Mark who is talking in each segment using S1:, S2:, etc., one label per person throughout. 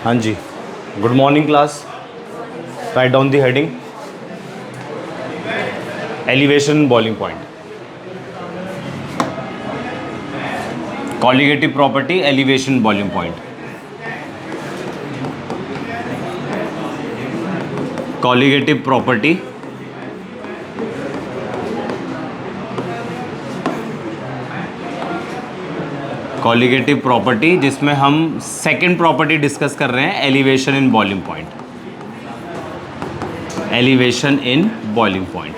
S1: हाँ जी, good morning class. Write down the heading, elevation boiling point, colligative property, elevation boiling point. Colligative property, colligative property जिसमें हम second property discuss कर रहे हैं, elevation in boiling point. Elevation in boiling point.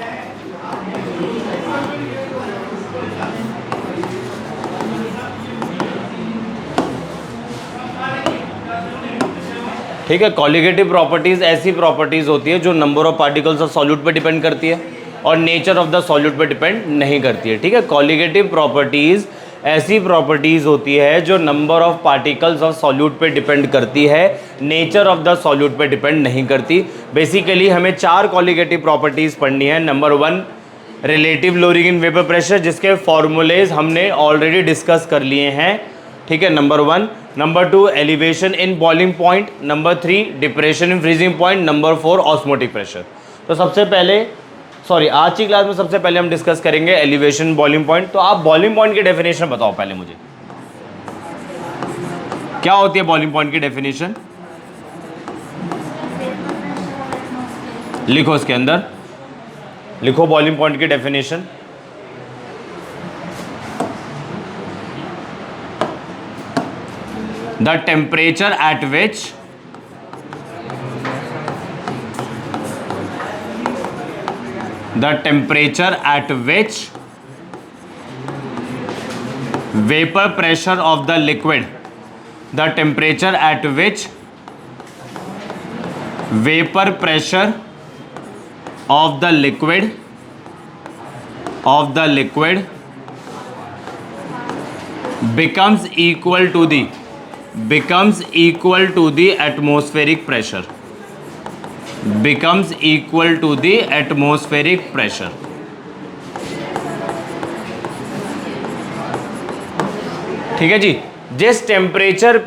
S1: ठीक है, colligative properties ऐसी properties होती है जो number of particles of solute पे डिपेंड करती है और नेचर ऑफ द सॉल्यूट पे डिपेंड नहीं करती है। ठीक है, कॉलिगेटिव प्रॉपर्टीज ऐसी प्रॉपर्टीज होती है जो number of particles of solute पे डिपेंड करती है, नेचर ऑफ द सॉल्यूट पे डिपेंड नहीं करती। बेसिकली हमें 4 कॉलिगेटिव प्रॉपर्टीज पढ़नी है। Number 1 relative lowering in vapour pressure, जिसके फॉर्मूलेज हमने ऑलरेडी डिस्कस कर लिए हैं। ठीक है, number 1। Number 2 elevation in boiling point. Number 3 depression in freezing point. Number 4 osmotic pressure. तो सबसे पहले आज की क्लास में सबसे पहले हम डिस्कस करेंगे एलिवेशन बॉइलिंग पॉइंट। तो आप बॉइलिंग पॉइंट की डेफिनेशन बताओ पहले मुझे, क्या होती है बॉइलिंग पॉइंट की डेफिनेशन? लिखो, इसके अंदर लिखो बॉइलिंग पॉइंट की definition. The temperature at which vapor pressure of the liquid, the temperature at which vapor pressure of the liquid becomes equal to the atmospheric pressure, ठीक है जी। जिस टेम्परेचर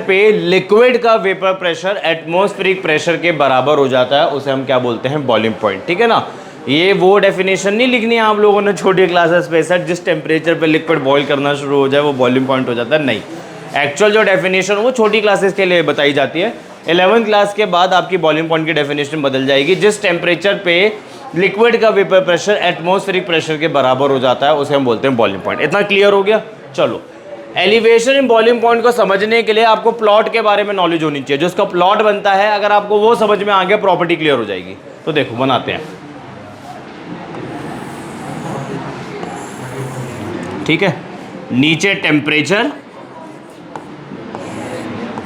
S1: पे लिक्विड का वेपर प्रेशर एटमॉस्फेरिक प्रेशर के बराबर हो जाता है उसे हम क्या बोलते हैं? Boiling point. ठीक है ना, ये वो डेफिनेशन नहीं लिखनी है आप लोगों ने छोटी क्लासेस पे, सर जिस टेम्परेचर पे लिक्विड बॉईल करना शुरू हो जाए वो बॉइलिंग पॉइंट हो जाता है। नहीं, एक्चुअल जो डेफिनेशन वो छोटी क्लासेस के लिए बताई जाती है। 11th क्लास के बाद आपकी बॉइलिंग पॉइंट की डेफिनेशन बदल जाएगी। जिस टेम्परेचर पे लिक्विड का वेपर प्रेशर एटमॉस्फेरिक प्रेशर के बराबर हो जाता है उसे हम बोलते हैं बॉइलिंग पॉइंट। इतना क्लियर हो गया? चलो, एलिवेशन इन बॉइलिंग पॉइंट को समझने के लिए आपको प्लॉट के बारे में नॉलेज होनी चाहिए। जो उसका प्लॉट बनता है, अगर आपको वो समझ में आ गया, प्रॉपर्टी क्लियर हो जाएगी। तो देखो बनाते हैं। ठीक है, नीचे टेम्परेचर,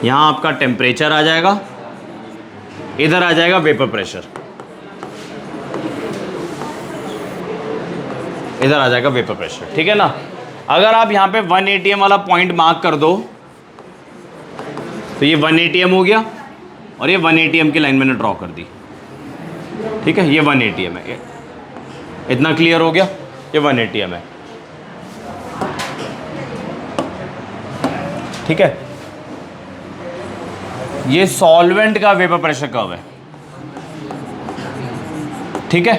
S1: यहां आपका टेम्परेचर आ जाएगा, इधर आ जाएगा वेपर प्रेशर, इधर आ जाएगा वेपर प्रेशर। ठीक है ना, अगर आप यहां पे 1 atm वाला पॉइंट मार्क कर दो तो ये 1 atm हो गया और ये 1 atm की लाइन मैंने ड्रॉ कर दी। ठीक है, ये 1 atm है, इतना क्लियर हो गया? ये 1 atm है। ठीक है, ये सॉल्वेंट का वेपर प्रेशर कर्व है। ठीक है,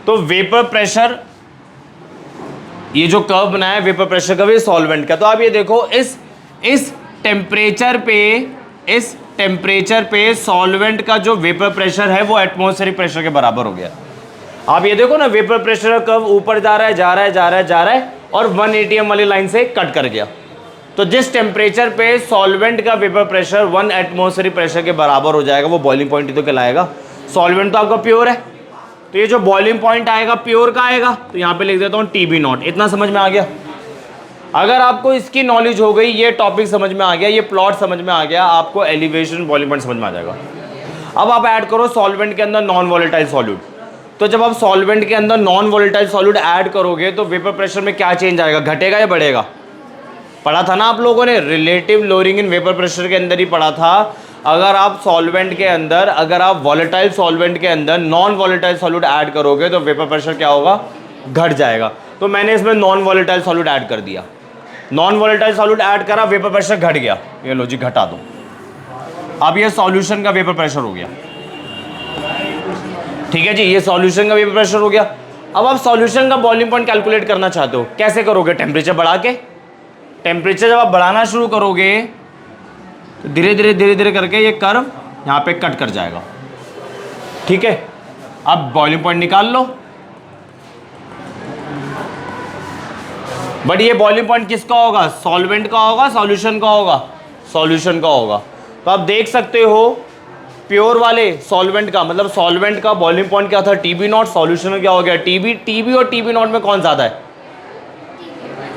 S1: तो वेपर प्रेशर, ये जो कर्व बनाया है वेपर प्रेशर का, ये सॉल्वेंट का। तो आप ये देखो, इस टेम्परेचर पे सॉल्वेंट का जो वेपर प्रेशर है वो एटमॉस्फेरिक प्रेशर के बराबर हो गया। आप ये देखो ना, वेपर प्रेशर का कर्व ऊपर जा रहा है और 1 atm वाली लाइन से कट कर गया। तो जिस टेम्परेचर पे सॉल्वेंट का वेपर प्रेशर 1 एटमॉस्फेरिक प्रेशर के बराबर हो जाएगा वो बॉइलिंग पॉइंट ही तो कहलाएगा। सॉल्वेंट तो आपका प्योर है, तो ये जो बॉइलिंग पॉइंट आएगा प्योर का आएगा। तो यहाँ पे लिख देता हूँ TB0। इतना समझ में आ गया? अगर आपको इसकी नॉलेज हो गई, ये टॉपिक समझ में आ गया, ये प्लॉट समझ में आ गया, आपको एलिवेशन बॉइलिंग पॉइंट समझ में आ जाएगा। अब आप ऐड करो सॉल्वेंट के अंदर नॉन वॉलेटाइल सॉल्यूट। तो जब आप सॉल्वेंट के अंदर नॉन वॉलेटाइल सॉल्यूट ऐड करोगे तो वेपर प्रेशर में क्या चेंज आएगा? घटेगा या बढ़ेगा? पढ़ा था ना आप लोगों ने, relative lowering in vapour pressure के अंदर ही पढ़ा था। अगर आप सॉल्वेंट के अंदर, अगर आप वॉलेटाइल सॉल्वेंट के अंदर नॉन वॉलेटाइल सॉल्यूट ऐड करोगे तो वेपर प्रेशर क्या होगा? घट जाएगा। तो मैंने इसमें नॉन वॉलेटाइल सॉल्यूट ऐड कर दिया। नॉन वोलेटाइल सॉल्यूट ऐड करा, वेपर प्रेशर घट गया, ये लो जी घटा दो। अब ये सॉल्यूशन का वेपर प्रेशर हो गया, ठीक है जी, ये सॉल्यूशन का वेपर प्रेशर हो गया। अब आप सॉल्यूशन का बॉइलिंग पॉइंट कैलकुलेट करना चाहते हो, कैसे करोगे? टेम्परेचर बढ़ा के। टेम्परेचर जब आप बढ़ाना शुरू करोगे तो धीरे धीरे करके ये कर्व यहाँ पे कट कर जाएगा, ठीक है। अब बॉइलिंग पॉइंट निकाल लो, बट ये बॉइलिंग पॉइंट किसका होगा? सॉल्वेंट का होगा, सॉल्यूशन का होगा? सॉल्यूशन का होगा। तो आप देख सकते हो प्योर वाले सॉल्वेंट का, मतलब सॉल्वेंट का बॉइलिंग पॉइंट क्या था? TB naught. सॉल्यूशन में क्या हो गया? टीबी। टीबी और टीबी नॉट में कौन ज्यादा है?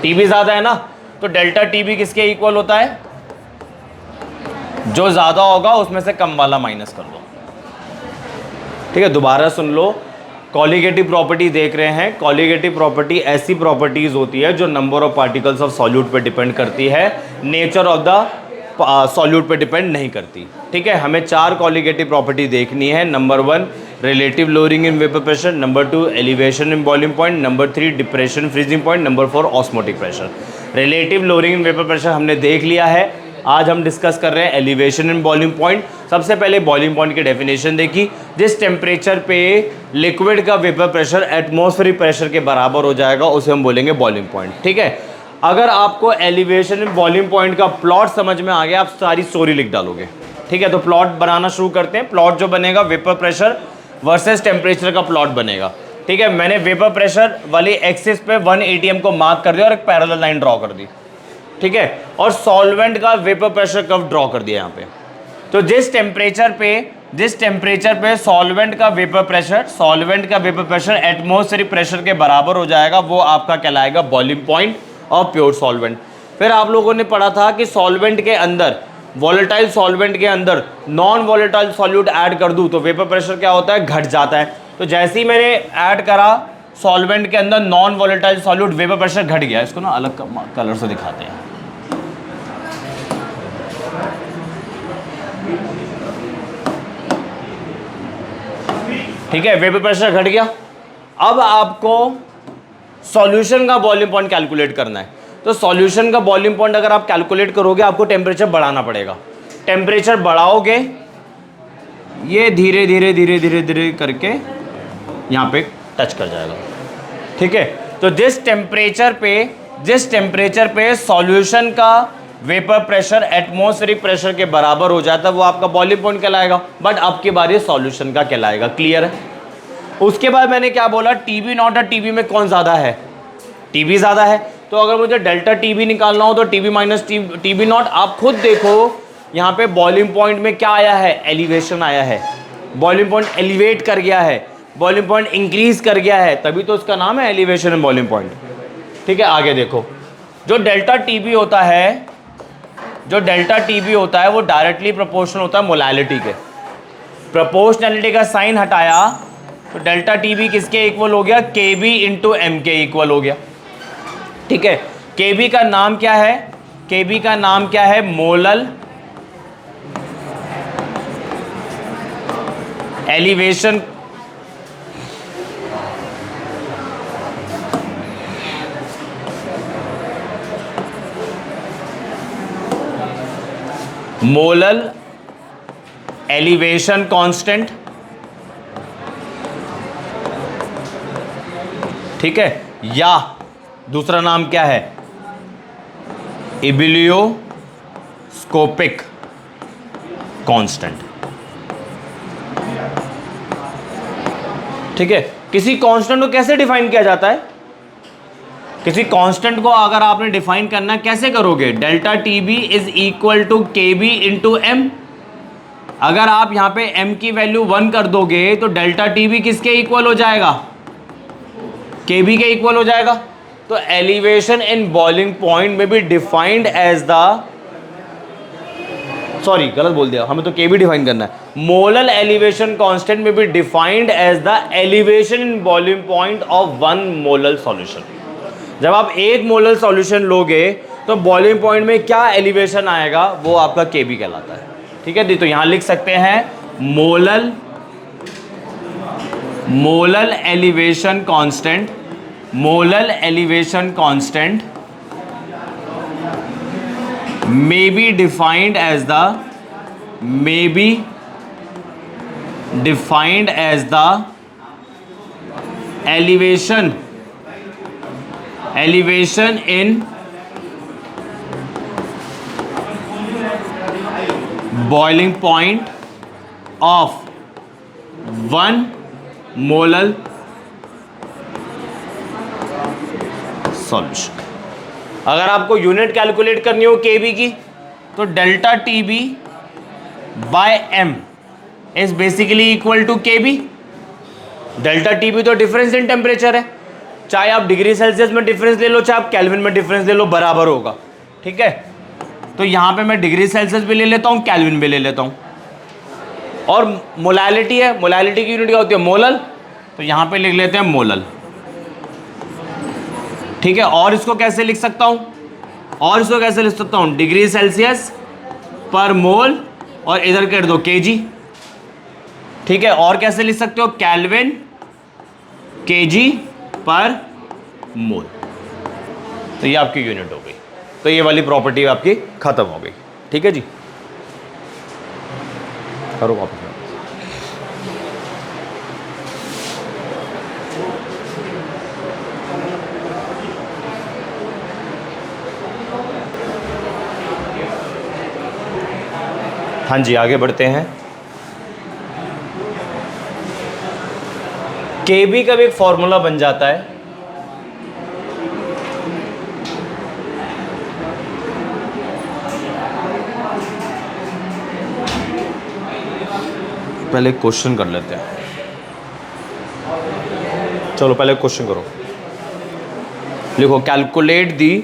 S1: टीबी ज्यादा है ना, तो डेल्टा टीबी किसके इक्वल होता है? जो ज्यादा होगा उसमें से कम वाला माइनस कर दो, ठीक है। दोबारा सुन लो, कॉलिगेटिव प्रॉपर्टी देख रहे हैं। कॉलिगेटिव प्रॉपर्टी ऐसी प्रॉपर्टीज होती है जो number of particles of solute पे डिपेंड करती है, नेचर ऑफ द सॉल्यूट पे डिपेंड नहीं करती, ठीक है। हमें 4 कॉलिगेटिव प्रॉपर्टी देखनी है। Number 1 relative lowering in vapour pressure, number 2 elevation in boiling point, number 3 depression freezing point, number 4 osmotic pressure. Relative lowering in vapour pressure हमने देख लिया है। आज हम डिस्कस कर रहे हैं एलिवेशन इन बॉइलिंग पॉइंट। सबसे पहले बॉइलिंग पॉइंट की डेफिनेशन देखी, जिस टेम्परेचर पे लिक्विड का वेपर प्रेशर एटमॉस्फेरिक प्रेशर के बराबर हो जाएगा उसे हम बोलेंगे बॉइलिंग पॉइंट, ठीक है। अगर आपको एलिवेशन इन बॉइलिंग पॉइंट का प्लॉट समझ में आ गया, आप सारी स्टोरी लिख डालोगे, ठीक है। तो प्लॉट बनाना शुरू करते हैं। प्लॉट जो बनेगा वेपर प्रेशर वर्सेस टेम्परेचर का प्लॉट बनेगा, ठीक है। मैंने वेपर प्रेशर वाली एक्सिस पे 1 atm को मार्क कर दिया और एक पैरेलल लाइन ड्रॉ कर दी, ठीक है। और सॉल्वेंट का वेपर प्रेशर कर्व ड्रॉ कर दिया यहाँ पे। तो जिस टेम्परेचर पे सॉल्वेंट का वेपर प्रेशर एटमॉस्फेरिक प्रेशर के बराबर हो जाएगा, वो आपका कहलाएगा boiling point of pure solvent. फिर आप लोगों ने पढ़ा था कि सॉल्वेंट के अंदर, वोलेटाइल सॉल्वेंट के अंदर नॉन वोलेटाइल सॉल्यूट ऐड कर दूं तो वेपर प्रेशर क्या होता है? घट जाता है। तो जैसे ही मैंने ऐड करा सॉल्वेंट के अंदर non volatile solute, vapour pressure घट गया। इसको ना अलग कलर से दिखाते हैं, ठीक है। वेपर प्रेशर घट गया। अब आपको सॉल्यूशन का बॉइलिंग पॉइंट कैलकुलेट करना है। तो सॉल्यूशन का बॉइलिंग पॉइंट अगर आप कैलकुलेट करोगे, आपको टेम्परेचर बढ़ाना पड़ेगा। टेम्परेचर बढ़ाओगे, ये धीरे धीरे करके यहाँ पे टच कर जाएगा, ठीक है। तो जिस टेम्परेचर पे सॉल्यूशन का वेपर प्रेशर एटमॉस्फेरिक प्रेशर के बराबर हो जाता है, वो आपका बॉइलिंग पॉइंट कहलाएगा। बट आपकी बारी सॉल्यूशन का कहलाएगा, क्लियर है। उसके बाद मैंने क्या बोला? टीबी नॉट और टीबी में कौन ज्यादा है? टीबी ज्यादा है। तो अगर मुझे डेल्टा टीबी निकालना हो तो टीबी माइनस टीबी नॉट। आप खुद देखो यहाँ पे बॉइलिंग पॉइंट में क्या आया है? एलिवेशन आया है। बॉइलिंग पॉइंट एलिवेट कर गया है, बॉइलिंग पॉइंट इंक्रीज कर गया है, तभी तो उसका नाम है एलिवेशन इन बॉइलिंग पॉइंट, ठीक है। आगे देखो, जो डेल्टा टीबी होता है वो डायरेक्टली प्रोपोर्शनल होता है मोलैलिटी के। प्रोपोर्शनैलिटी का साइन हटाया तो डेल्टा टीबी किसके इक्वल हो गया? केबी इंटू एम के इक्वल हो गया, ठीक है। केबी का नाम क्या है? केबी का नाम क्या है? Molal elevation molal elevation constant, ठीक है। या दूसरा नाम क्या है? इबिलियोस्कोपिक कांस्टेंट, ठीक है। किसी कांस्टेंट को कैसे डिफाइन किया जाता है? किसी कांस्टेंट को अगर आपने डिफाइन करना है, कैसे करोगे? Delta TB is equal to KB into M. अगर आप यहां पे m की वैल्यू 1 कर दोगे तो डेल्टा टीबी किसके इक्वल हो जाएगा? केबी के इक्वल हो जाएगा। तो एलिवेशन इन बॉइलिंग पॉइंट में भी डिफाइंड एज द, सॉरी गलत बोल दिया, हमें तो केबी डिफाइन करना है। मोलल एलिवेशन कांस्टेंट में भी defined as the elevation in boiling point of 1 molal solution. जब आप 1 मोलल सॉल्यूशन लोगे तो बॉइलिंग पॉइंट में क्या एलिवेशन आएगा? वो आपका केबी कहलाता है, ठीक है। तो यहां लिख सकते हैं molal elevation constant may be defined as the elevation in boiling point of 1 molar solution. अगर आपको यूनिट कैलकुलेट करनी हो केबी की, तो delta TB by M is basically equal to KB. Delta TB तो डिफरेंस इन टेम्परेचर है, चाहे आप डिग्री सेल्सियस में डिफरेंस ले लो, चाहे आप केल्विन में डिफरेंस ले लो, बराबर होगा। ठीक है, तो यहां पे मैं डिग्री सेल्सियस भी ले लेता हूं, केल्विन भी ले लेता हूं। और मोलैलिटी है, मोलैलिटी की यूनिट क्या होती है? मोलल, तो यहां पे लिख लेते हैं मोलल। ठीक है, और इसको कैसे लिख सकता हूं? डिग्री सेल्सियस पर मोल, और इधर कर दो केजी। ठीक है, और कैसे लिख सकते हो? केल्विन केजी पर मोल। तो ये आपकी यूनिट हो गई, तो ये वाली प्रॉपर्टी आपकी खत्म हो गई। ठीक है जी, करो वापस। हाँ जी, आगे बढ़ते हैं। केबी का भी एक फॉर्मूला बन जाता है, पहले क्वेश्चन कर लेते हैं। चलो पहले क्वेश्चन करो, लिखो calculate the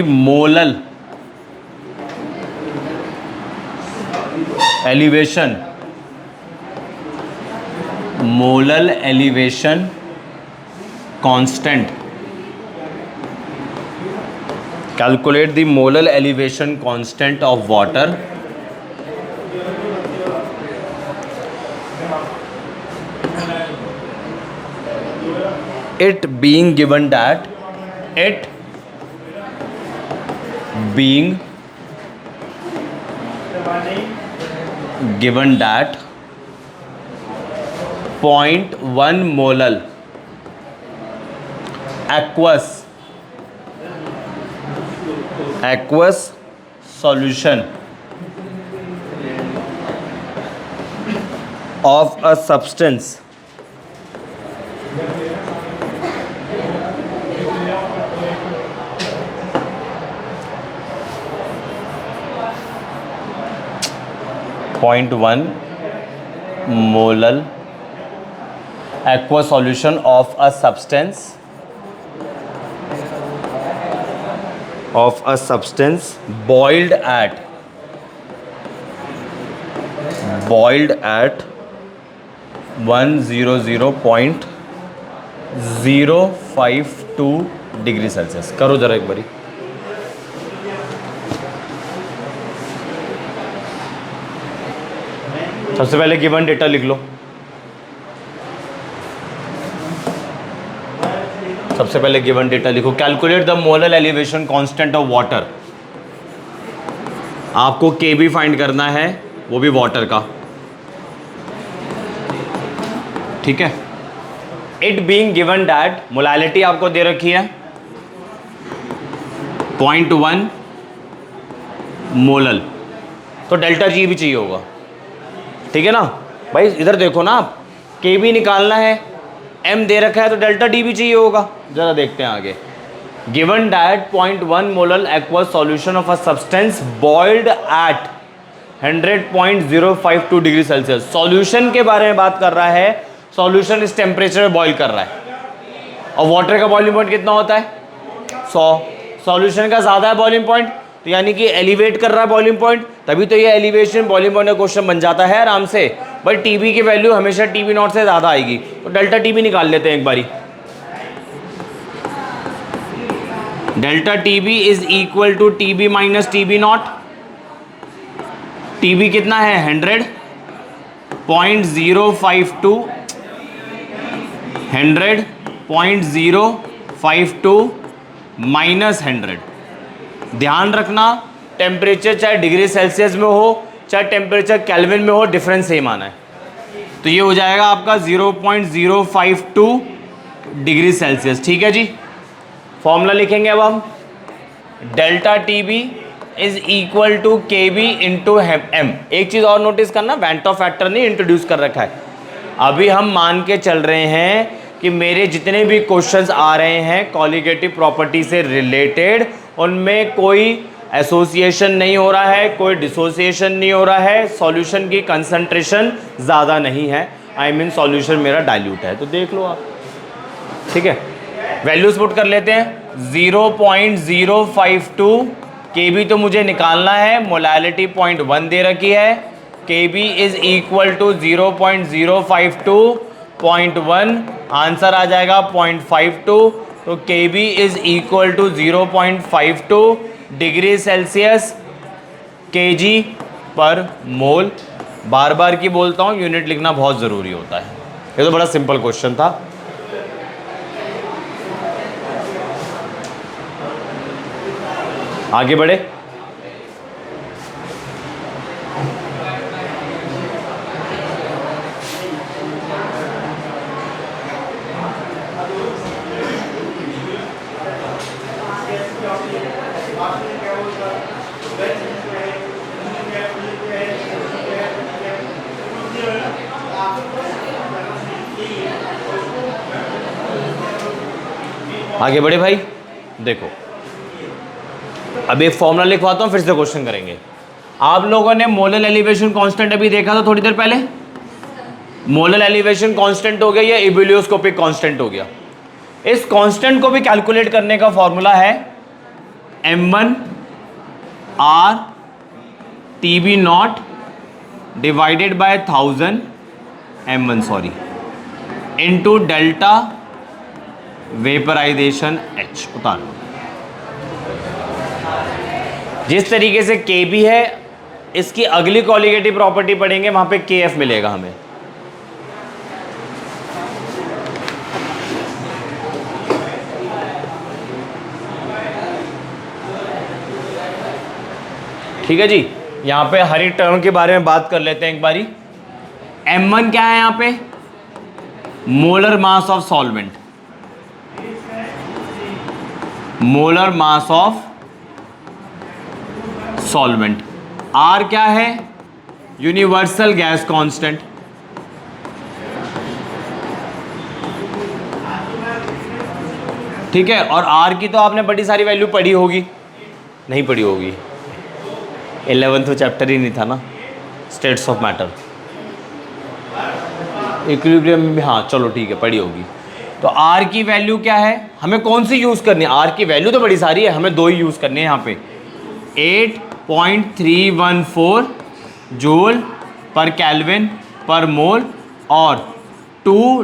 S1: molal elevation constant। Calculate the molar elevation constant of water it being given that 0.1 molar aqueous solution of a substance .1 molar aqueous solution of a substance boiled at 100.052 degree Celsius. करो जरा एक बारी। सबसे पहले given data लिख लो। सबसे पहले given data लिखो, calculate the molar elevation constant of water. आपको केबी फाइंड करना है, वो भी वाटर का। ठीक है, it being given that molality आपको दे रखी है 0.1 मोलल, तो डेल्टा जी भी चाहिए होगा। ठीक है ना भाई, इधर देखो ना, आप केबी निकालना है, एम दे रखा है, तो डेल्टा डी भी चाहिए होगा। जरा देखते हैं आगे। Given that 0.1 molar aqueous solution of a substance boiled at 100.052 degree Celsius. Solution के बारे में बात कर रहा है, सॉल्यूशन इस टेम्परेचर में बॉइल कर रहा है। और वाटर का बॉइलिंग पॉइंट कितना होता है? 100। सॉल्यूशन का ज़्यादा है बॉइलिंग पॉइंट, तो यानी कि एलिवेट कर रहा है बॉइलिंग पॉइंट, तभी तो ये एलिवेशन बॉइलिंग पॉइंट का क्वेश्चन बन जाता है आराम से। बट टीबी की वैल्यू हमेशा टीबी नॉट से ज़्यादा आएगी, तो डेल्टा टीबी निकाल लेते हैं एक बारी। Delta TB is equal to TB minus TB naught. TB कितना है? 0.052 100 0.052 -100। ध्यान रखना टेम्परेचर चाहे डिग्री सेल्सियस में हो चाहे टेम्परेचर केल्विन में हो, डिफरेंस सेम आना है। तो ये हो जाएगा आपका 0.052 डिग्री सेल्सियस। ठीक है जी, फॉर्मूला लिखेंगे अब हम। Delta T B is equal to K B into M. एक चीज़ और नोटिस करना, वेंटो फैक्टर नहीं इंट्रोड्यूस कर रखा है। अभी हम मान के चल रहे हैं कि मेरे जितने भी क्वेश्चंस आ रहे हैं कॉलिगेटिव प्रॉपर्टी से रिलेटेड, उनमें कोई एसोसिएशन नहीं हो रहा है, कोई डिसोसिएशन नहीं हो रहा है, सॉल्यूशन की कंसंट्रेशन ज़्यादा नहीं है, आई मीन सॉल्यूशन मेरा डाइल्यूट है। तो देख लो आप, ठीक है। वैल्यूज पुट कर लेते हैं। 0.052 Kb तो मुझे निकालना है, मोलैलिटी 0.1 दे रखी है। Kb is equal to 0.052 0.1, answer आ जाएगा 0.52। तो Kb इज इक्वल टू 0.52 डिग्री सेल्सियस Kg पर मोल। बार बार की बोलता हूँ, यूनिट लिखना बहुत ज़रूरी होता है। ये तो बड़ा सिंपल क्वेश्चन था। आगे बढ़े। आगे बढ़े भाई। देखो अब एक फॉर्मूला लिखवाता हूं, फिर से क्वेश्चन करेंगे। आप लोगों ने मोलर एलिवेशन कांस्टेंट अभी देखा था थोड़ी देर पहले। मोलर एलिवेशन कांस्टेंट हो गया या इबुलियोस्कोपिक कांस्टेंट हो गया। इस कांस्टेंट को भी कैलकुलेट करने का फॉर्मूला है m1 r TB naught divided by 1000 m1 sorry into delta vaporisation h। उतारो। जिस तरीके से Kb है, इसकी अगली कॉलिगेटिव प्रॉपर्टी पढ़ेंगे, वहां पे Kf मिलेगा हमें। ठीक है जी, यहां पे हर एक टर्म के बारे में बात कर लेते हैं एक बारी। m1 क्या है यहां पे? Molar mass of solvent, molar mass of solvent. R क्या है? Universal gas constant. ठीक है, और R की तो आपने बड़ी सारी वैल्यू पढ़ी होगी, नहीं पढ़ी होगी, 11th चैप्टर ही नहीं था ना, स्टेट्स ऑफ मैटर। इक्विलिब्रियम में भी, हाँ चलो ठीक है पढ़ी होगी। तो R की वैल्यू क्या है, हमें कौन सी यूज़ करनी है? R की वैल्यू तो बड़ी सारी है, हमें दो ही यूज़ करनी है यहाँ पे। 8.314 जूल पर केल्विन पर मोल और 2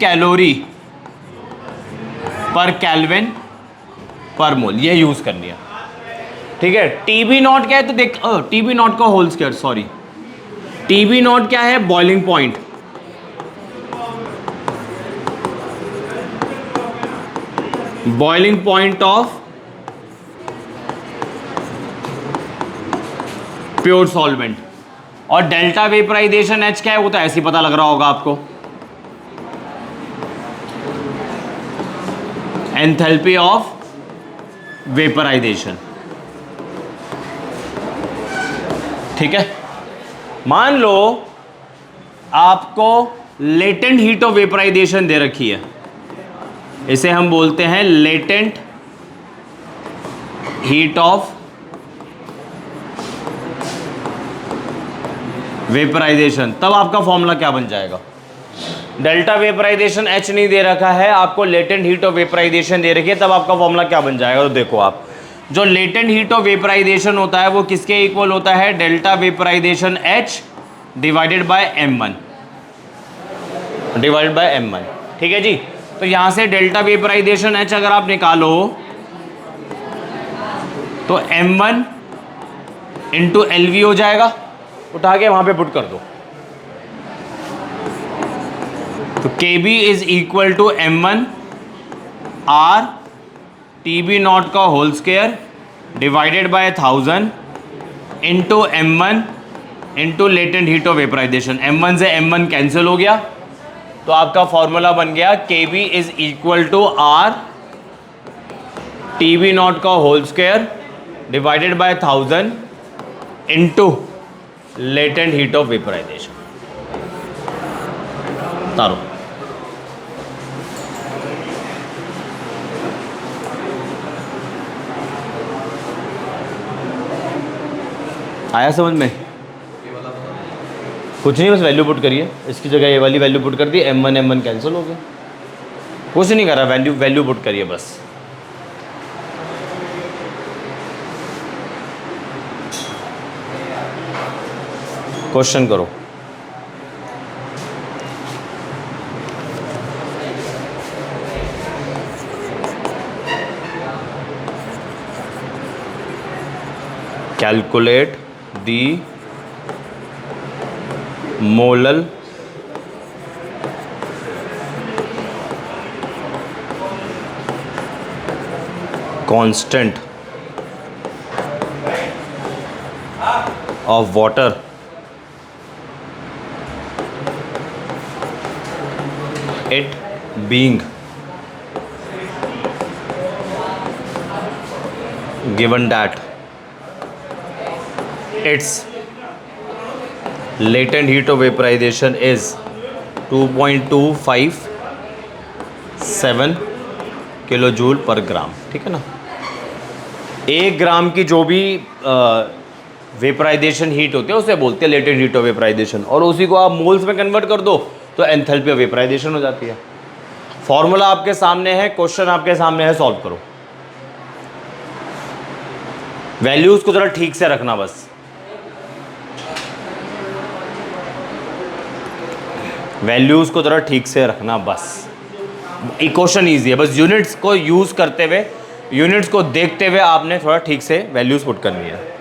S1: कैलोरी पर केल्विन पर मोल, ये यूज करनी है। ठीक है, टीबी नॉट क्या है? तो देख, टीबी नॉट का whole square, sorry, TB naught क्या है? Boiling point. Boiling point of pure solvent. और डेल्टा वेपराइजेशन एच क्या है? वो तो ऐसे ही पता लग रहा होगा आपको, एंथैल्पी ऑफ वेपराइजेशन। ठीक है, मान लो आपको लेटेंट हीट ऑफ वेपराइजेशन दे रखी है, इसे हम बोलते हैं लेटेंट हीट ऑफ वेपराइजेशन। तब आपका फॉर्मूला क्या बन जाएगा? डेल्टा वेपराइजेशन एच नहीं दे रखा है, आपको लेटेंट हीट ऑफ वेपराइजेशन दे रखी है, तब आपका फॉर्मूला क्या बन जाएगा? तो देखो आप, जो लेटेंट हीट ऑफ वेपराइजेशन होता है वो किसके इक्वल होता है? Delta vaporisation H divided by m1, divided by m1। ठीक है जी, तो यहां से डेल्टा वेपराइजेशन एच अगर आप निकालो तो m1 इंटू एल हो जाएगा, उठा के वहां पे पुट कर दो। तो KB is equal to m1 R TB nought का whole square divided by 1000 into m1 into latent heat of vaporisation. m1 से m1 कैंसिल हो गया, तो आपका फॉर्मूला बन गया KB is equal to R TB nought का whole square divided by 1000 into latent heat of vaporisation. तारो आया समझ में? कुछ नहीं, बस वैल्यू पुट करिए, इसकी जगह ये वाली वैल्यू पुट कर दी, m1 कैंसिल हो गया, कुछ नहीं कर रहा, वैल्यू पुट करिए बस। क्वेश्चन करो। Calculate the molal constant of water it being given that its latent heat of vaporization is 2.257 kilojoule per gram. ठीक है ना, 1 ग्राम की जो भी वेपराइजेशन हीट होती है उसे बोलते हैं लेटेंट हीट ऑफ वेपराइजेशन, और उसी को आप मोल्स में कन्वर्ट कर दो तो एंथैल्पी ऑफ वेपराइजेशन हो जाती है। फॉर्मूला आपके सामने है, क्वेश्चन आपके सामने है, सॉल्व करो। वैल्यूज को जरा ठीक से रखना बस, वैल्यूज को जरा ठीक से रखना बस। इक्वेशन ईजी है, बस यूनिट्स को यूज करते हुए, यूनिट्स को देखते हुए आपने थोड़ा ठीक से वैल्यूज पुट करनी है।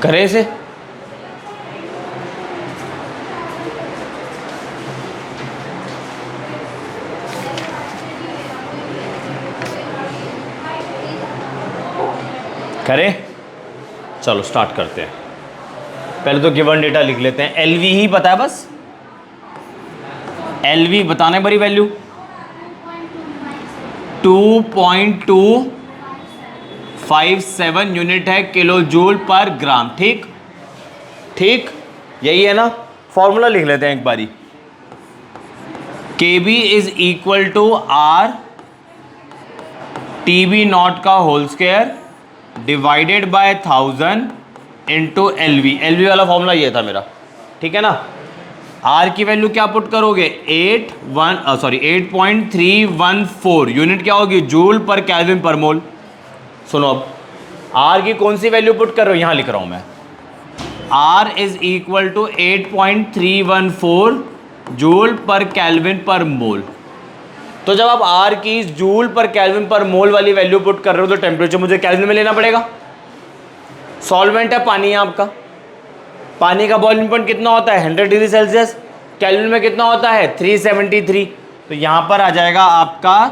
S1: करें इसे, करें, चलो स्टार्ट करते हैं। पहले तो गिवन डेटा लिख लेते हैं, एलवी ही पता है बस, एलवी बताना है बड़ी वैल्यू 2.257 यूनिट है किलो जूल पर ग्राम। ठीक ठीक, यही है ना। फॉर्मूला लिख लेते हैं एक बारी, KB is equal to R TB nought का whole square divided by 1000 into LV। LV वाला फॉर्मूला ये था मेरा, ठीक है ना। R की वैल्यू क्या पुट करोगे, 8.314 यूनिट क्या होगी, जूल पर केल्विन पर मोल। सुनो अब, R की कौन सी वैल्यू पुट कर रहे हो, यहां लिख रहा हूं मैं, R is equal to 8.314 joule per kelvin per mole. तो जब आप R की जूल पर केल्विन पर मोल वाली वैल्यू पुट कर रहे हो तो टेम्परेचर मुझे केल्विन में लेना पड़ेगा। सॉल्वेंट है पानी, आपका पानी का बॉइलिंग पॉइंट कितना होता है 100 डिग्री सेल्सियस, केल्विन में कितना होता है 373। तो यहां पर आ जाएगा आपका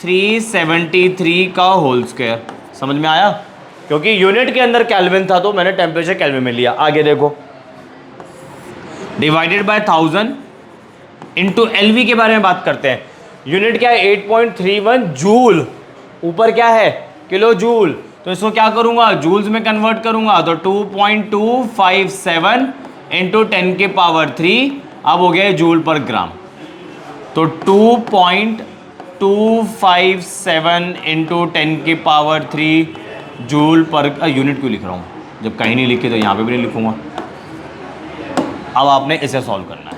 S1: 373 का होल स्क्वायर। समझ में आया, क्योंकि यूनिट के अंदर केल्विन था तो मैंने टेम्परेचर केल्विन में लिया। आगे देखो, डिवाइडेड बाय 1000 इंटू LV के बारे में बात करते हैं। यूनिट क्या है 8.31 जूल, ऊपर क्या है किलो जूल, तो इसको क्या करूंगा, जूल्स में कन्वर्ट करूंगा, तो 2.257 इंटू 10 के पावर 3 अब हो गया जूल पर ग्राम। तो 2.257 इंटू 10 की पावर 3 जूल पर, यूनिट क्यों लिख रहा हूँ जब कहीं नहीं लिखी, तो यहाँ पे भी नहीं लिखूंगा। अब आपने इसे सॉल्व करना है।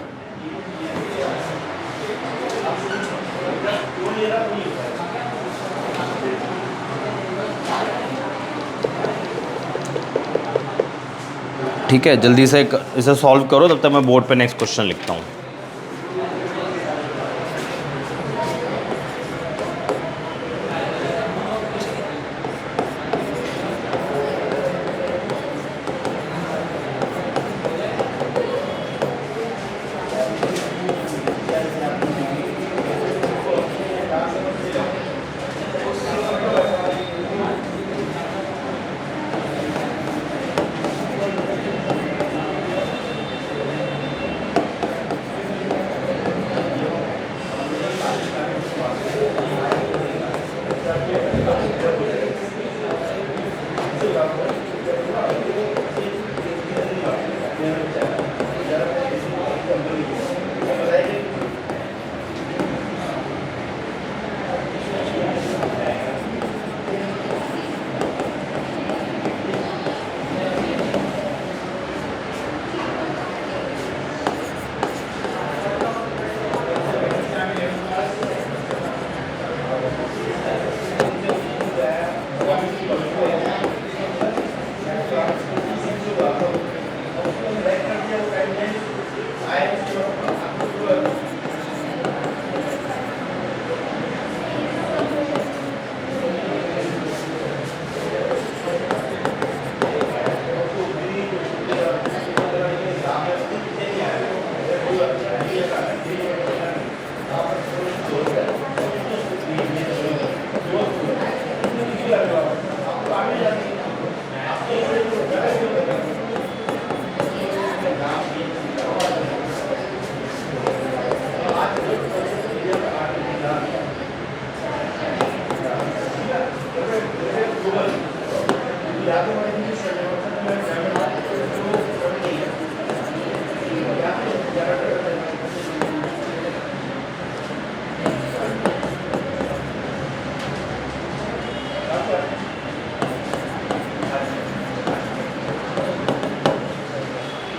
S1: ठीक है, जल्दी से इसे सॉल्व करो, तब तक मैं बोर्ड पे नेक्स्ट क्वेश्चन लिखता हूँ।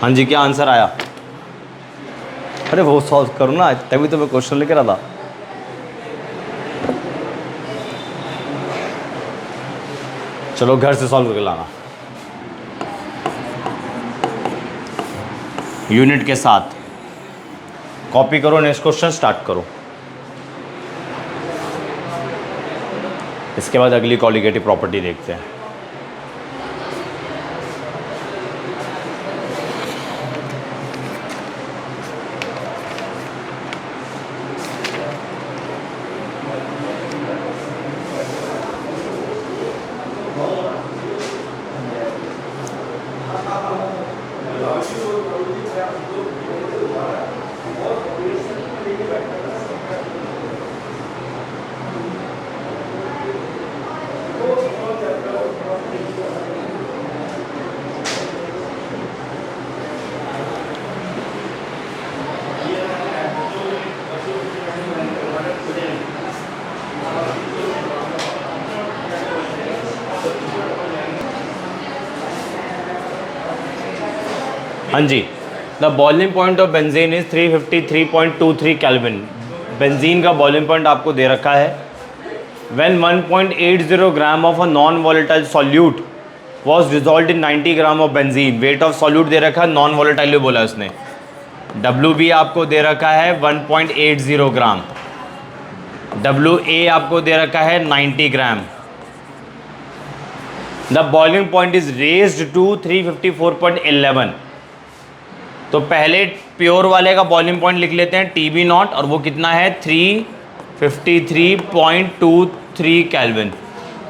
S1: हाँ जी, क्या आंसर आया? अरे वो सॉल्व करो ना, तभी तो मैं क्वेश्चन लेकर रहा था। चलो घर से सॉल्व करके लाना यूनिट के साथ। कॉपी करो, नेक्स्ट क्वेश्चन स्टार्ट करो। इसके बाद अगली कॉलिगेटिव प्रॉपर्टी देखते हैं। हाँ जी, the boiling point of benzene is 353.23 kelvin. Benzene का बॉइलिंग पॉइंट आपको दे रखा है। When 1.80 gram of a non volatile solute was dissolve in 90 gram of benzene. Weight of solute दे रखा है, नॉन वॉलेटाइल बोला उसने। डब्ल्यू बी आपको दे रखा है 1.80 ग्राम। डब्ल्यू ए आपको दे रखा है 90 gram. The boiling point is raised to 354.11। तो पहले प्योर वाले का बॉइलिंग पॉइंट लिख लेते हैं टी बी नॉट, और वो कितना है 353.23 केल्विन।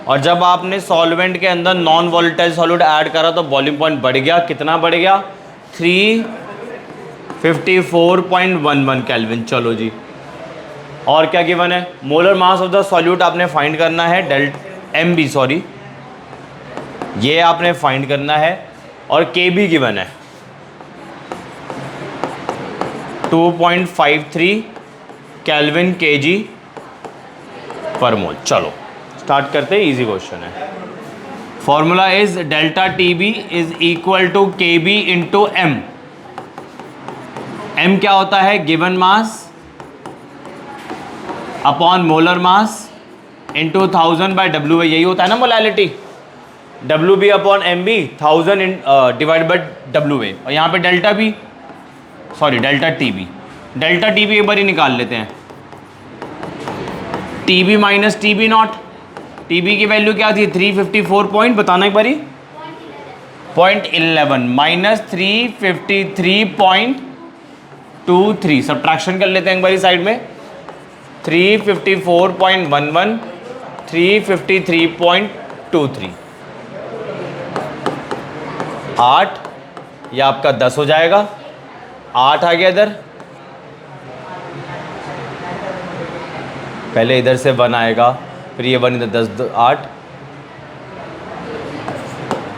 S1: और जब आपने सॉल्वेंट के अंदर नॉन वॉलेटाइल सॉल्यूट ऐड करा तो बॉइलिंग पॉइंट बढ़ गया, कितना बढ़ गया 354.11 केल्विन। चलो जी, और क्या गिवन है? Molar mass of the solute आपने फाइंड करना है, डेल्टा एम बी, सॉरी ये आपने फाइंड करना है और के बी गिवन है 2.53 केल्विन केजी पर मोल। चलो स्टार्ट करते हैं, इजी क्वेश्चन है। Formula is delta T B is equal to K B into M. M क्या होता है? Given mass upon molar mass into 1000 by W. यही होता है ना molality, W B upon M B 1000 divide by W A. और यहाँ पे delta B, sorry delta T B, delta T B एक बार ही निकाल लेते हैं। T B minus T B not, T B की वैल्यू क्या थी? 354 पॉइंट, बताना एक बारी, 0.11 माइनस 353.23। सब्ट्रैक्शन कर लेते हैं एक बारी साइड में, 354.11 353.23 8, यह आपका 10 हो जाएगा, 8 आ गया इधर, पहले इधर से 1 आएगा, फिर ये 1 इधर 10 8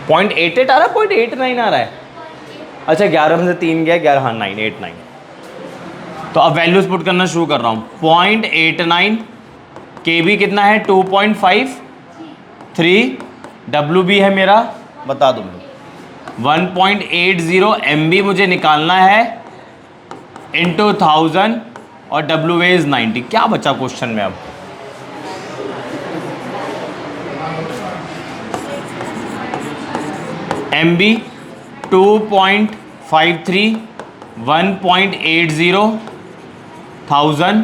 S1: 0.88 आ रहा है, 0.89 आ रहा है। अच्छा 11 में से 3 गया, 11 हाँ 9 8 9। तो अब वैल्यूज पुट करना शुरू कर रहा हूँ। 0.89 के बी कितना है? 2.53, डब्ल्यू बी है मेरा, बता दो मुझे 1.80 एम बी मुझे निकालना है इंटू 1000 और डब्ल्यू ए इज 90। क्या बचा क्वेश्चन में अब? M B 2.53 1.80 1000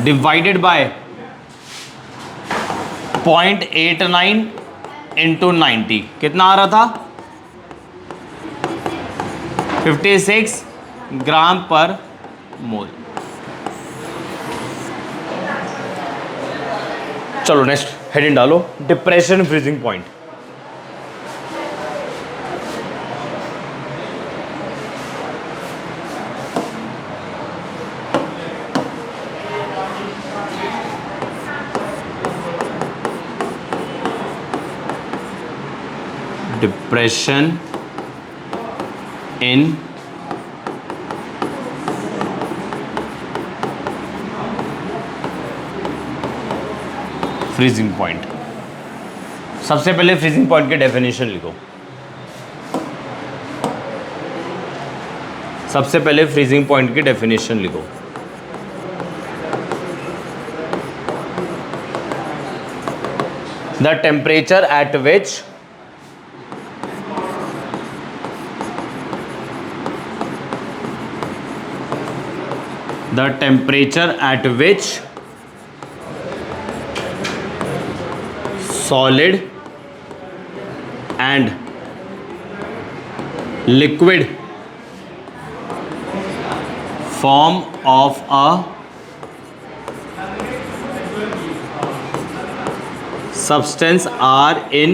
S1: divided by 0.89 into 90, कितना आ रहा था? 56 ग्राम पर मोल। चलो नेक्स्ट हेडिंग डालो, depression freezing point. Depression in freezing point. सबसे पहले फ्रीजिंग पॉइंट की डेफिनेशन लिखो। सबसे पहले फ्रीजिंग पॉइंट की डेफिनेशन लिखो। The temperature at which the temperature at which solid and liquid form of a substance are in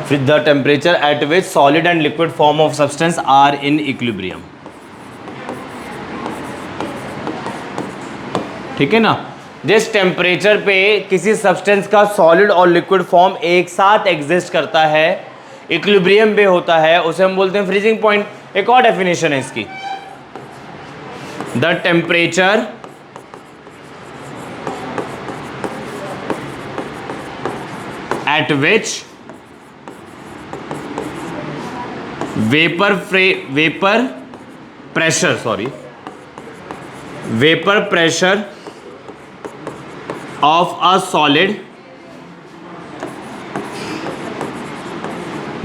S1: the temperature at which solid and liquid form of substance are in equilibrium। ठीक है ना? जिस temperature पे किसी substance का solid और liquid form एक साथ एग्जिस्ट करता है, इक्विलिब्रियम पे होता है, उसे हम बोलते हैं फ्रीजिंग पॉइंट। एक और डेफिनेशन है इसकी, the temperature at which vapour pressure of a solid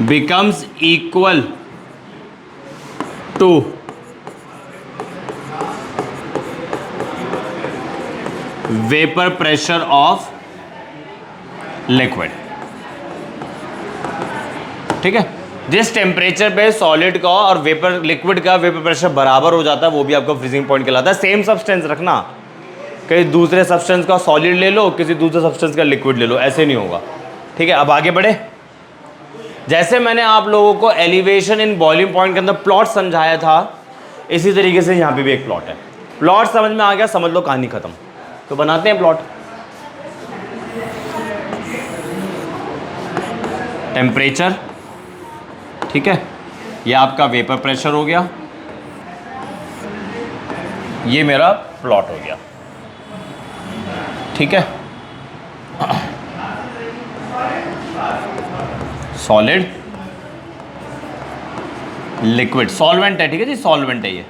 S1: becomes equal to vapor pressure of liquid। ठीक है? जिस टेम्परेचर पे सॉलिड का और वेपर लिक्विड का वेपर प्रेशर बराबर हो जाता है वो भी आपका फ्रीजिंग पॉइंट कहलाता है। सेम सब्सटेंस रखना, कहीं दूसरे सब्सटेंस का सॉलिड ले लो, किसी दूसरे सब्सटेंस का लिक्विड ले लो, ऐसे नहीं होगा। ठीक है, अब आगे बढ़े। जैसे मैंने आप लोगों को एलिवेशन इन बॉइलिंग पॉइंट के अंदर प्लॉट समझाया था, इसी तरीके से यहाँ पे भी एक प्लॉट है। प्लॉट समझ में आ गया, समझ लो कहानी खत्म। तो बनाते हैं प्लॉट। टेम्परेचर, ठीक है, ये आपका वेपर प्रेशर हो गया, ये मेरा प्लॉट हो गया, ठीक है। सॉलिड, लिक्विड, सॉल्वेंट है, ठीक है जी, सॉल्वेंट है, ये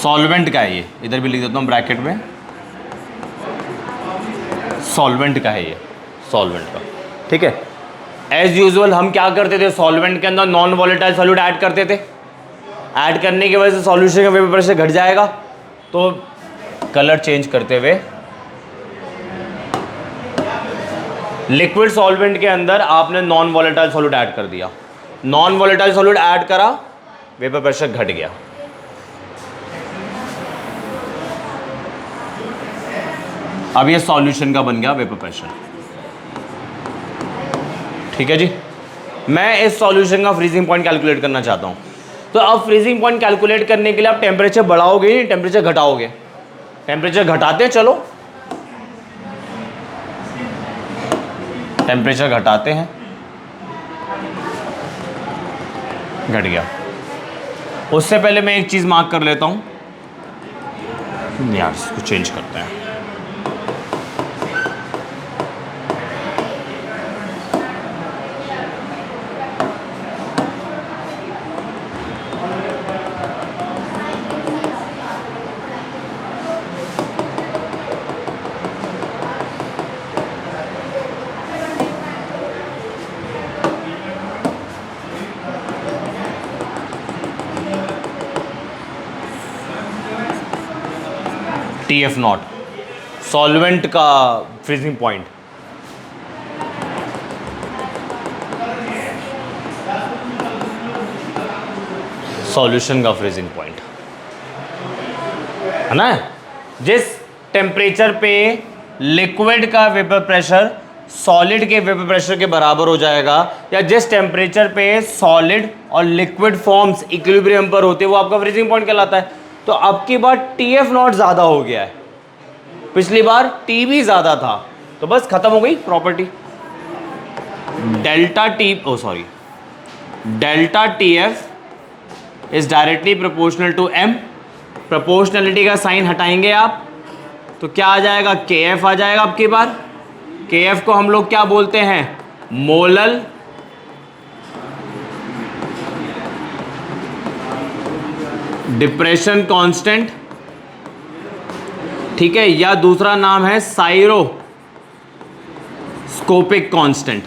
S1: सॉल्वेंट का है, ये इधर भी लिख देता हूँ ब्रैकेट में, सॉल्वेंट का है ये, सॉल्वेंट का, ठीक है। एज यूजुअल हम क्या करते थे, सॉल्वेंट के अंदर नॉन वॉलेटाइल सॉल्यूट ऐड करते थे। ऐड करने की वजह से सॉल्यूशन का वेपर प्रेशर घट जाएगा, तो कलर चेंज करते हुए लिक्विड सॉल्वेंट के अंदर आपने नॉन वॉलेटाइल सॉल्यूट ऐड कर दिया। नॉन वॉलेटाइल सॉल्यूट ऐड करा, वेपर प्रेशर घट गया। अब ये सॉल्यूशन का बन गया वेपर प्रेशर, ठीक है जी। मैं इस सॉल्यूशन का फ्रीजिंग पॉइंट कैलकुलेट करना चाहता हूं। तो अब फ्रीजिंग पॉइंट कैलकुलेट करने के लिए आप टेम्परेचर बढ़ाओगे नहीं, टेम्परेचर घटाओगे। टेम्परेचर घटाते हैं, चलो टेम्परेचर घटाते हैं, घट गया। उससे पहले मैं एक चीज मार्क कर लेता हूं यार, इसको चेंज करते हैं। TF नॉट, सॉल्वेंट का फ्रीजिंग पॉइंट, सॉल्यूशन का फ्रीजिंग पॉइंट है ना। जिस टेम्परेचर पे लिक्विड का वेपर प्रेशर सॉलिड के वेपर प्रेशर के बराबर हो जाएगा, या जिस टेम्परेचर पे सॉलिड और लिक्विड फॉर्म्स इक्विलिब्रियम पर होते हैं, वो आपका फ्रीजिंग पॉइंट कहलाता है। तो अब की बार TF नॉट ज़्यादा हो गया है, पिछली बार T भी ज़्यादा था, तो बस खत्म हो गई property. Delta TF is directly proportional to M। Proportionality का साइन हटाएंगे आप तो क्या आ जाएगा, KF आ जाएगा। अब की बार KF को हम लोग क्या बोलते हैं, मोलल डिप्रेशन कांस्टेंट, ठीक है, या दूसरा नाम है साइरोस्कोपिक कांस्टेंट,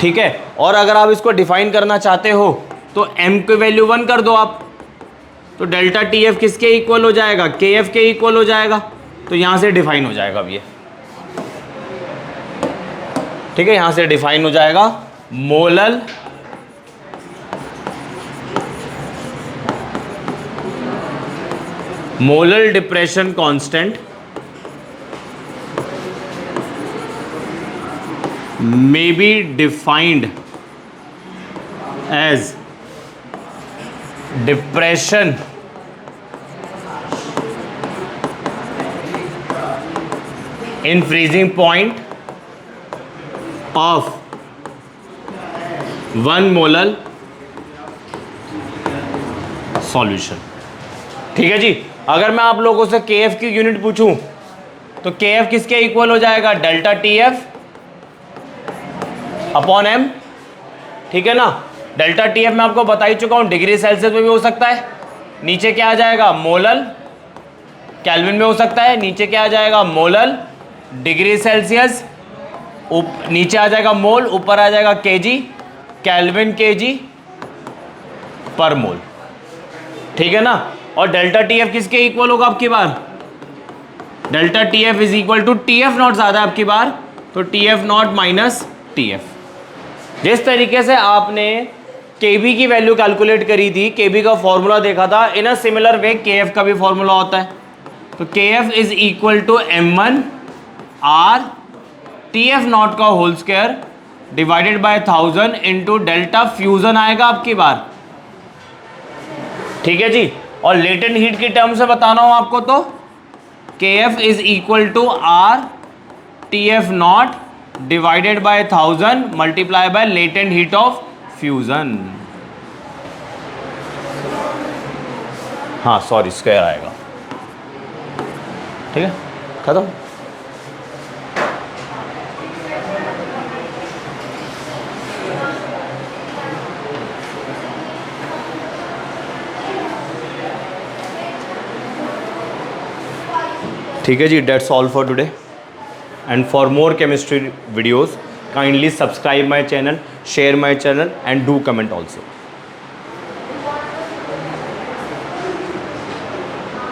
S1: ठीक है। और अगर आप इसको डिफाइन करना चाहते हो तो M की वैल्यू 1 कर दो आप, तो डेल्टा TF किसके इक्वल हो जाएगा, KF के इक्वल हो जाएगा। तो यहां से डिफाइन हो जाएगा अब ये, ठीक है, यहां से डिफाइन हो जाएगा molal depression constant may be defined as depression in freezing point of 1 molal solution, ठीक है जी। अगर मैं आप लोगों से KF की यूनिट पूछूं तो KF किसके इक्वल हो जाएगा, डेल्टा TF अपॉन M, ठीक है ना। डेल्टा TF मैं आपको बता ही चुका हूं, डिग्री सेल्सियस में भी हो सकता है, नीचे क्या आ जाएगा, मोलल, केल्विन में हो सकता है, नीचे क्या आ जाएगा, मोलल, डिग्री सेल्सियस, नीचे आ जाएगा मोल, ऊपर आ जाएगा केजी, केल्विन केजी पर मोल, ठीक है ना। और डेल्टा TF किसके इक्वल होगा आपकी बार, delta TF is equal to TF nought ज्यादा आपकी बार, तो TF नॉट माइनस TF। जिस तरीके से आपने KB की वैल्यू कैलकुलेट करी थी, KB का फॉर्मूला देखा था, इन अ सिमिलर वे KF का भी फॉर्मूला होता है। तो KF is equal to M1 R T TF nought का whole square divided by 1000 into delta fusion आएगा आपकी बार, ठीक है जी। और लेटेंट हीट की टर्म से बताना हूं आपको तो KF is equal to R TF nought divided by 1000 multiply by latent heat of fusion. हाँ सॉरी स्क्वायर आएगा, ठीक है, खत्म। ठीक है जी, that's all for today and for more chemistry videos kindly subscribe my channel, share my channel and do comment also.